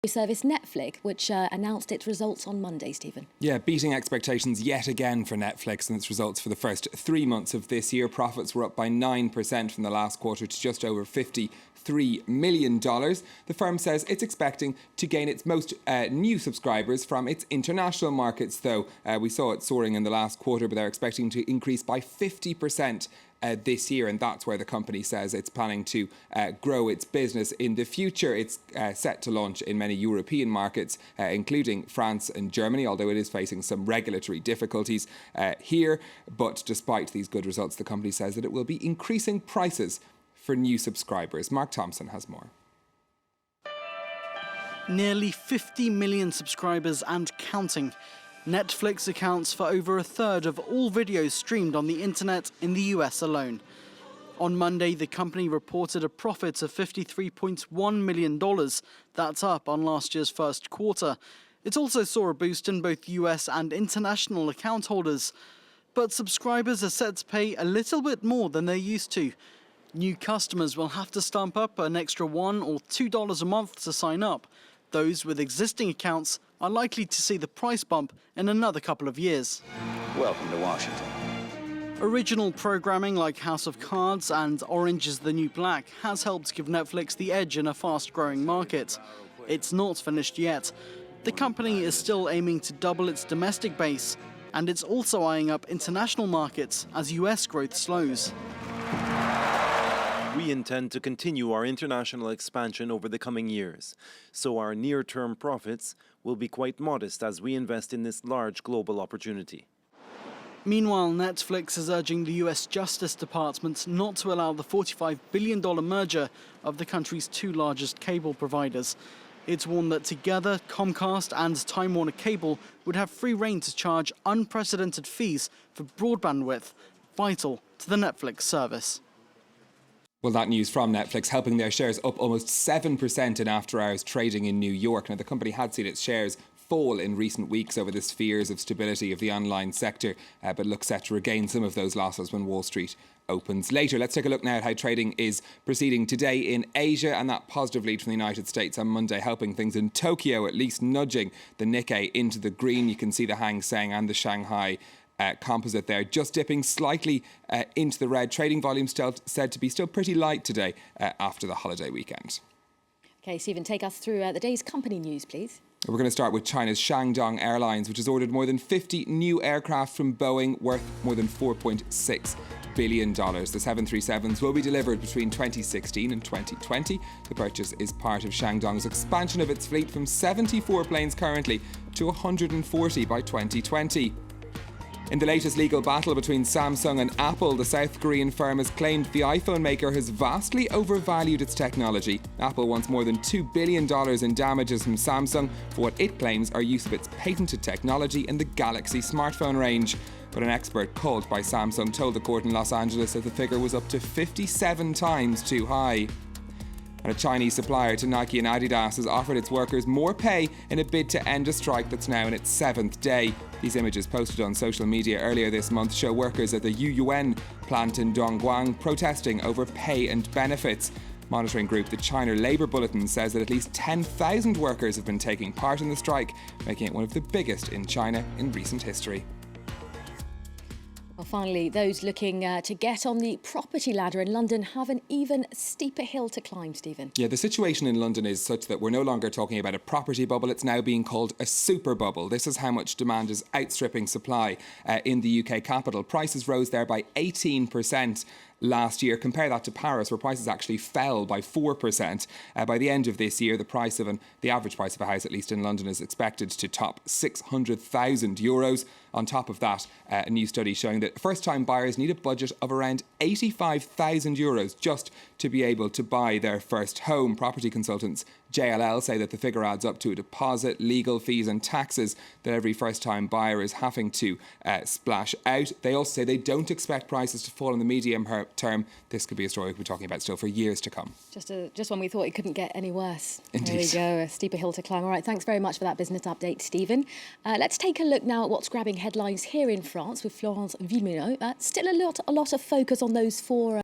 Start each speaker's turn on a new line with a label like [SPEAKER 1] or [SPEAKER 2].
[SPEAKER 1] Service Netflix, which announced its results on Monday, Stephen.
[SPEAKER 2] Yeah, beating expectations yet again for Netflix and its results for the first 3 months of this year. Profits were up by 9% from the last quarter to just over $53 million. The firm says it's expecting to gain its most new subscribers from its international markets, though. We saw it soaring in the last quarter, but they're expecting to increase by 50% this year, and that's where the company says it's planning to grow its business in the future. It's set to launch in many European markets, including France and Germany, although it is facing some regulatory difficulties here. But despite these good results, the company says that it will be increasing prices for new subscribers. Mark Thompson has more.
[SPEAKER 3] Nearly 50 million subscribers and counting. Netflix accounts for over a third of all videos streamed on the internet in the US alone. On Monday, the company reported a profit of $53.1 million. That's up on last year's first quarter. It also saw a boost in both US and international account holders. But subscribers are set to pay a little bit more than they're used to. New customers will have to stump up an extra $1 or $2 a month to sign up. Those with existing accounts are likely to see the price bump in another couple of years.
[SPEAKER 4] Welcome to Washington.
[SPEAKER 3] Original programming like House of Cards and Orange is the New Black has helped give Netflix the edge in a fast-growing market. It's not finished yet. The company is still aiming to double its domestic base, and it's also eyeing up international markets as US growth slows.
[SPEAKER 5] We intend to continue our international expansion over the coming years, so our near-term profits will be quite modest as we invest in this large global opportunity.
[SPEAKER 3] Meanwhile, Netflix is urging the US Justice Department not to allow the $45 billion merger of the country's two largest cable providers. It's warned that together, Comcast and Time Warner Cable would have free rein to charge unprecedented fees for broadband width, vital to the Netflix service.
[SPEAKER 2] Well, that news from Netflix helping their shares up almost 7% in after-hours trading in New York. Now, the company had seen its shares fall in recent weeks over the fears of stability of the online sector, but looks set to regain some of those losses when Wall Street opens later. Let's take a look now at how trading is proceeding today in Asia, and that positive lead from the United States on Monday helping things in Tokyo, at least nudging the Nikkei into the green. You can see the Hang Seng and the Shanghai composite there, just dipping slightly into the red. Trading volume still said to be still pretty light today after the holiday weekend.
[SPEAKER 1] OK, Stephen, take us through the day's company news, please.
[SPEAKER 2] We're going to start with China's Shandong Airlines, which has ordered more than 50 new aircraft from Boeing worth more than $4.6 billion. The 737s will be delivered between 2016 and 2020. The purchase is part of Shandong's expansion of its fleet from 74 planes currently to 140 by 2020. In the latest legal battle between Samsung and Apple, the South Korean firm has claimed the iPhone maker has vastly overvalued its technology. Apple wants more than $2 billion in damages from Samsung for what it claims are use of its patented technology in the Galaxy smartphone range. But an expert called by Samsung told the court in Los Angeles that the figure was up to 57 times too high. And a Chinese supplier to Nike and Adidas has offered its workers more pay in a bid to end a strike that's now in its 7th day. These images posted on social media earlier this month show workers at the Yuyuan plant in Dongguan protesting over pay and benefits. Monitoring group the China Labour Bulletin says that at least 10,000 workers have been taking part in the strike, making it one of the biggest in China in recent history.
[SPEAKER 1] Well, finally, those looking to get on the property ladder in London have an even steeper hill to climb, Stephen.
[SPEAKER 2] Yeah, the situation in London is such that we're no longer talking about a property bubble. It's now being called a super bubble. This is how much demand is outstripping supply in the UK capital. Prices rose there by 18% last year. Compare that to Paris, where prices actually fell by 4%. By the end of this year, the average price of a house, at least in London, is expected to top €600,000. On top of that, a new study showing that first-time buyers need a budget of around €85,000 just to be able to buy their first home. Property consultants JLL say that the figure adds up to a deposit, legal fees and taxes that every first-time buyer is having to splash out. They also say they don't expect prices to fall in the medium term. This could be a story we'll be talking about still for years to come.
[SPEAKER 1] Just when we thought it couldn't get any worse.
[SPEAKER 2] Indeed.
[SPEAKER 1] There you go, a steeper hill to climb. All right, thanks very much for that business update, Stephen. Let's take a look now at what's grabbing headlines here in France with Florence Vimeno. Still a lot of focus on those four